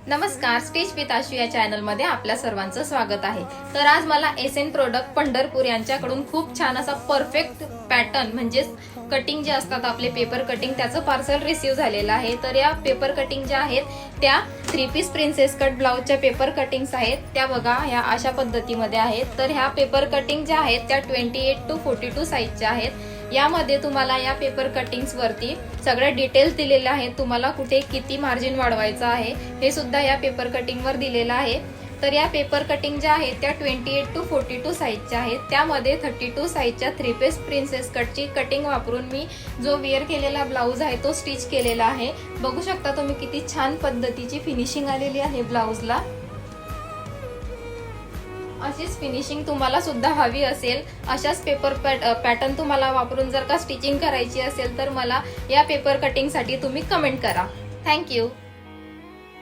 नमस्कार, stitch with Ashu या channel मध्ये आपल्या सर्वांचं स्वागत आहे। तर आज मला एसएन प्रोडक्ट पंढरपूर यांच्याकडून खूप छान असा परफेक्ट पॅटर्न म्हणजे कटिंग जे असतात आपले पेपर कटिंग त्याचं पार्सल रिसीव्ह झालेलं आहे। तर या पेपर कटिंग ज्या आहेत त्या 3 पीस प्रिन्सेस कट ब्लाउजच्या पेपर कटिंग्स आहेत त्या बघा ह्या अशा पद्धतीमध्ये आहेत। तर ह्या पेपर कटिंग ज्या आहेत त्या 28 to 42 साइजच्या आहेत। यामध्ये तुम्हाला या पेपर कटिंग्स वरती सगळे डिटेल्स दिलेले आहेत। तुम्हाला कुठे किती मार्जिन वाढवायचं आहे हे सुद्धा या पेपर कटिंग वर दिलेलं आहे। तर या पेपर कटिंग ज्या आहेत त्या 28 to 42 साइजच्या आहेत। त्यामध्ये 32 साइजच्या 3 पीस प्रिन्सेस कटची कटिंग वापरून मी जो वेअर केलेला ब्लाउज आहे तो स्टिच केलेला आहे। बघू शकता तुम्ही किती छान पद्धतीची फिनिशिंग आलेली आहे ब्लाउजला। अशीच फिनिशिंग तुम्हाला सुद्धा हवी असेल, अशाच पेपर पॅटर्न तुम्हाला वापरून जर का स्टिचिंग करायची असेल तर मला या पेपर कटिंग साठी तुम्ही कमेंट करा। थँक्यू।